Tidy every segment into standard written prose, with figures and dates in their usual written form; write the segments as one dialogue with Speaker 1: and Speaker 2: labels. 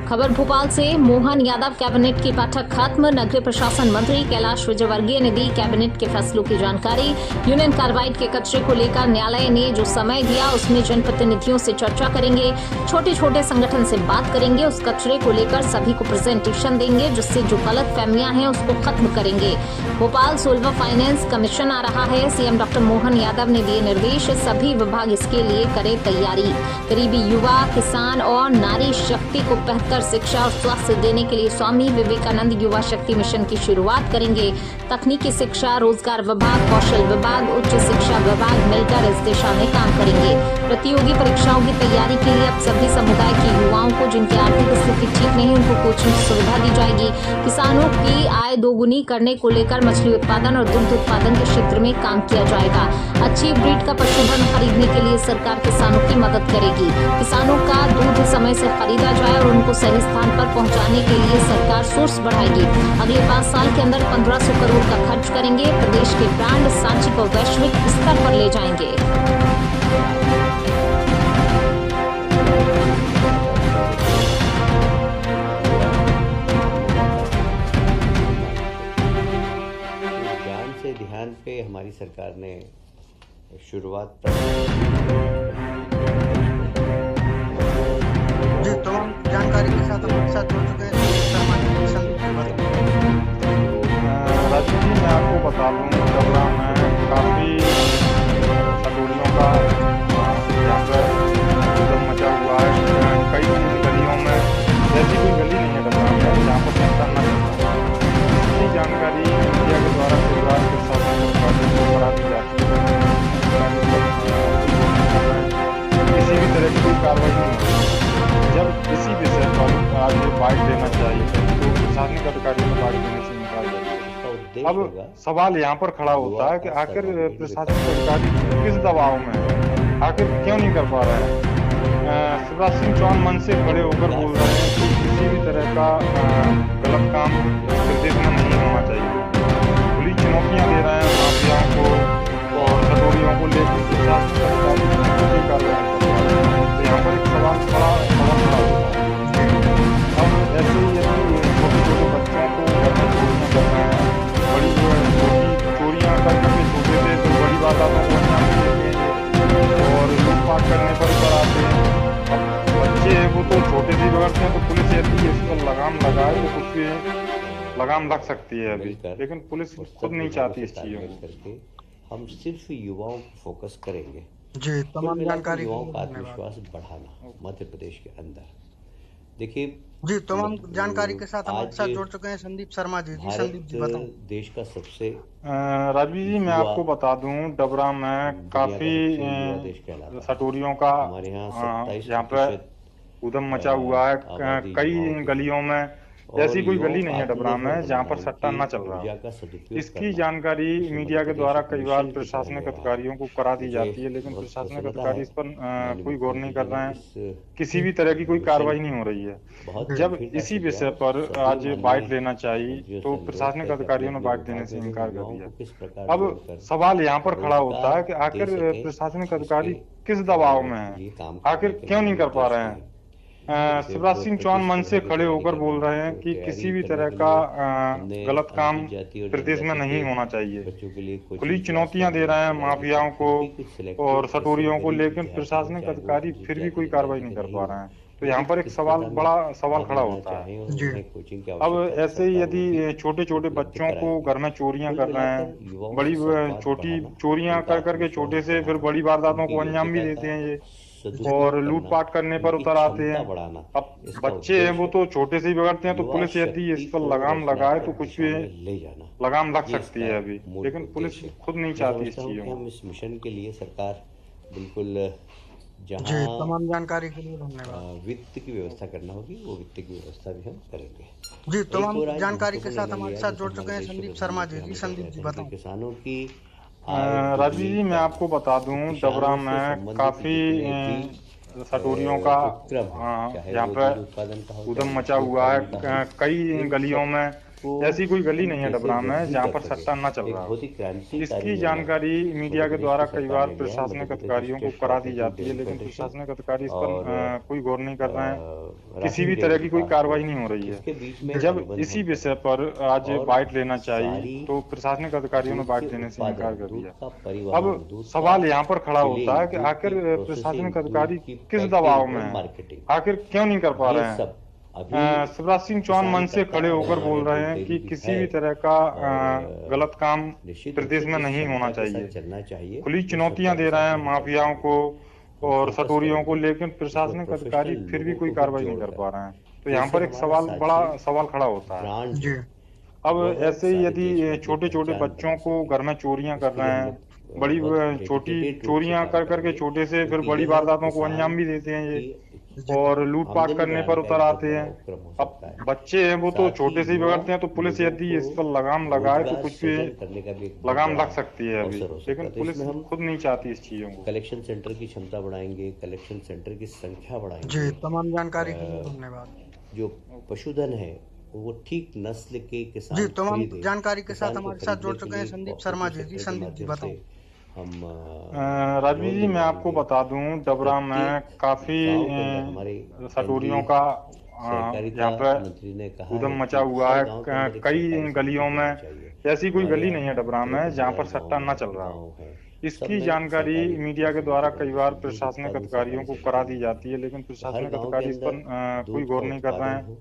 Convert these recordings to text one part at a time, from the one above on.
Speaker 1: खबर भोपाल से। मोहन यादव कैबिनेट की बैठक खत्म। नगरीय प्रशासन मंत्री कैलाश विजयवर्गीय ने दी कैबिनेट के फैसलों की जानकारी। यूनियन कार्बाइड के कचरे को लेकर न्यायालय ने जो समय दिया उसमें जनप्रतिनिधियों से चर्चा करेंगे, छोटे छोटे संगठन से बात करेंगे, उस कचरे को लेकर सभी को प्रेजेंटेशन देंगे, जिससे जो गलत फहमियां हैं उसको खत्म करेंगे। भोपाल सोलवा फाइनेंस कमीशन आ रहा है। सीएम डॉक्टर मोहन यादव ने दिए निर्देश, सभी विभाग इसके लिए करें तैयारी। गरीबी, युवा, किसान और नारी शक्ति को बेहतर शिक्षा और स्वास्थ्य देने के लिए स्वामी विवेकानंद युवा शक्ति मिशन की शुरुआत करेंगे। तकनीकी शिक्षा, रोजगार विभाग, कौशल विभाग, उच्च शिक्षा विभाग मिलकर इस दिशा में काम करेंगे। प्रतियोगी परीक्षाओं की तैयारी के लिए अब सभी समुदाय के युवाओं को जिनकी आर्थिक स्थिति ठीक नहीं उनको कोचिंग सुविधा दी जाएगी। किसानों की आय दोगुनी करने को लेकर मछली उत्पादन और दुग्ध उत्पादन के क्षेत्र में काम किया जाएगा। अच्छी ब्रीड का पशुधन खरीदने के लिए सरकार किसानों की मदद करेगी। किसानों का दूध समय से खरीदा जाए और उनको सही स्थान पर पहुंचाने के लिए सरकार सोर्स बढ़ाएगी। अगले 5 साल के अंदर 1500 करोड़ का खर्च करेंगे। प्रदेश के ब्रांड सांची को वैश्विक स्तर पर ले जाएंगे।
Speaker 2: ध्यान पे हमारी सरकार ने शुरुआत
Speaker 3: जी तमाम जानकारी के साथ हमारे साथ जुड़ चुके हैं
Speaker 4: राजू जी, मैं आपको बता दूँ डबरा में काफ़ी सटोरियों का यहाँ पर उद्यम मचा हुआ है। कई गलियों में ऐसी कोई गली नहीं है डबरा में जहाँ पर सस्ता न मिलता। इसकी जानकारी मीडिया के द्वारा परिवार के साथ करा दी जाती है। किसी भी तरह की कोई कार्रवाई नहीं होती। जब इसी विषय पर आज बाइट देना चाहिए तो प्रशासनिक अधिकारियों को बाइट देने से इनकार कर दिया। अब सवाल यहाँ पर खड़ा होता है कि आखिर प्रशासनिक अधिकारी किस दबाव में है, आखिर क्यों नहीं कर पा रहे हैं। शिवराज सिंह चौहान मन से खड़े होकर बोल रहे हैं कि किसी भी तरह का गलत काम प्रदेश में नहीं होना चाहिए। खुली चुनौतियाँ दे रहे हैं माफियाओं को और सटोरियों को लेकर प्रशासनिक अधिकारी कोई कार्रवाई नहीं कर पा रहे हैं। तो यहाँ पर एक सवाल खड़ा होता है। अब ऐसे ही यदि छोटे छोटे बच्चों को घर में चोरियाँ कर रहे हैं, बड़ी छोटी चोरियाँ करके छोटे से तो बड़ी वारदातों को अंजाम भी देते हैं और लूटपाट करने पर उतर आते हैं। अब बच्चे हैं वो तो छोटे से बिगड़ते हैं, तो पुलिस यदि इस पर लगाम लगाए तो कुछ भी लगाम लग सकती है अभी, लेकिन पुलिस खुद नहीं चाहती इस चीज़ों को।
Speaker 2: हम सिर्फ युवाओं को फोकस करेंगे।
Speaker 3: जी तमाम जानकारी
Speaker 2: युवाओं का आत्मविश्वास बढ़ाना मध्य प्रदेश के अंदर। देखिए
Speaker 3: जी तमाम जानकारी के साथ हमारे साथ जुड़ चुके हैं संदीप शर्मा जी। जी संदीप जी बताओ।
Speaker 2: देश का सबसे
Speaker 4: राजवी जी, मैं आपको बता दूं डबरा में काफी सटोरियों का यहाँ पर उद्यम मचा हुआ है। कई गलियों में ऐसी कोई गली नहीं है डबरा में जहाँ पर सट्टा न चल रहा है। इसकी जानकारी मीडिया के द्वारा कई बार प्रशासनिक अधिकारियों को करा दी जाती है, लेकिन प्रशासनिक अधिकारी इस पर कोई गौर नहीं कर रहे हैं। किसी भी तरह की कोई कार्रवाई नहीं हो रही है। जब इसी विषय पर आज बाइट लेना चाहिए तो प्रशासनिक अधिकारियों ने बाइट देने से इनकार कर दिया। अब सवाल यहाँ पर खड़ा होता है कि आखिर प्रशासनिक अधिकारी किस दबाव में है, आखिर क्यों नहीं कर पा रहे हैं। शिवराज सिंह चौहान मन से खड़े होकर बोल रहे हैं कि किसी भी तरह का गलत काम प्रदेश में नहीं होना चाहिए। खुली चुनौतियां दे रहे हैं माफियाओं को और सटोरियों को, लेकिन प्रशासनिक अधिकारी फिर भी कोई कार्रवाई नहीं कर पा रहे हैं। तो यहाँ पर एक बड़ा सवाल खड़ा होता है। अब ऐसे ही यदि छोटे छोटे बच्चों को घर में चोरियां कर रहे हैं, बड़ी छोटी चोरियां कर करके छोटे से फिर बड़ी वारदातों को अंजाम भी देते हैं ये और लूटपाट करने पर उतर आते हैं। अब बच्चे हैं वो तो छोटे से ही बिगड़ते हैं, तो पुलिस यदि इस पर लगाम लगाए तो कुछ भी लगाम लग सकती है अभी, लेकिन पुलिस खुद नहीं चाहती इस चीजों को।
Speaker 2: इस मिशन के लिए सरकार बिल्कुल
Speaker 3: जी तमाम जानकारी के लिए धन्यवाद।
Speaker 2: वित्त की व्यवस्था करना होगी, वो वित्त की व्यवस्था भी हम करेंगे।
Speaker 3: जी तमाम जानकारी के साथ हमारे साथ जुड़ चुके हैं संदीप शर्मा जी। जी संदीप जी बताओ।
Speaker 2: किसानों की
Speaker 4: राजवी जी, मैं आपको बता दूं डबरा में काफी सटोरियों का यहाँ पर उद्यम मचा हुआ है। कई गलियों में ऐसी कोई गली नहीं है डबरा में जहाँ पर सट्टा न चल रहा हो। इसकी जानकारी मीडिया के द्वारा कई बार प्रशासनिक अधिकारियों को करा दी जाती है, लेकिन प्रशासनिक अधिकारी इस पर कोई गौर नहीं कर रहे हैं। किसी भी तरह की कोई कार्रवाई नहीं हो रही है। जब इसी विषय पर आज बाइट लेना चाहिए तो प्रशासनिक अधिकारियों ने बाइट लेने से इनकार कर दिया। अब सवाल यहाँ पर खड़ा होता है कि आखिर प्रशासनिक अधिकारी किस दबाव में है, आखिर क्यों नहीं कर पा रहे हैं। शिवराज सिंह चौहान मंच से खड़े होकर बोल रहे हैं कि किसी भी तरह का गलत काम प्रदेश में नहीं होना चाहिए। खुली चुनौतियां दे रहे हैं माफियाओं को और सटोरियों को, लेकिन प्रशासनिक अधिकारी फिर भी कोई कार्रवाई नहीं कर पा रहे हैं। तो यहाँ पर एक बड़ा सवाल खड़ा होता है। अब ऐसे ही यदि छोटे छोटे बच्चों को घर में चोरियां कर रहे हैं, बड़ी छोटी चोरियां कर करके छोटे से फिर बड़ी वारदातों को अंजाम भी देते हैं ये, और लूटपाट करने पर उतर आते हैं। अब बच्चे हैं वो तो छोटे से ही बिगड़ते हैं, तो पुलिस यदि इस पर लगाम लगाए तो कुछ भी लगाम लग सकती है अभी, लेकिन पुलिस खुद नहीं चाहती इस चीजों को।
Speaker 2: कलेक्शन सेंटर की क्षमता बढ़ाएंगे, कलेक्शन सेंटर की संख्या बढ़ाएंगे।
Speaker 3: जी, तमाम जानकारी के लिए धन्यवाद।
Speaker 2: जो पशुधन है वो ठीक नस्ल के किसान
Speaker 3: जी, तमाम जानकारी के साथ हमारे साथ जुड़ चुके हैं संदीप शर्मा जी। संदीप जी बताओ।
Speaker 4: राजवीर जी, मैं आपको बता दूं, डबरा में काफी सटोरियों का यहाँ पर उधम मचा हुआ है। कई गलियों में ऐसी कोई गली नहीं है डबरा में जहाँ पर सट्टा न चल रहा हो। इसकी जानकारी मीडिया के द्वारा कई बार प्रशासनिक अधिकारियों को करा दी जाती है, लेकिन प्रशासनिक अधिकारी इस पर कोई गौर नहीं कर रहे हैं।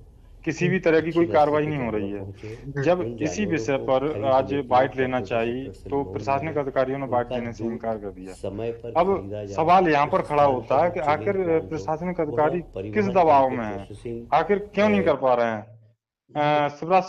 Speaker 4: किसी भी तरह की कोई कार्रवाई नहीं हो रही है। जब इसी विषय पर आज बाइट लेना चाहिए तो प्रशासनिक अधिकारियों ने बाइट लेने से इनकार कर दिया। अब सवाल यहाँ पर खड़ा होता है कि आखिर प्रशासनिक अधिकारी किस दबाव में है, आखिर क्यों नहीं कर पा रहे हैं। शिवराज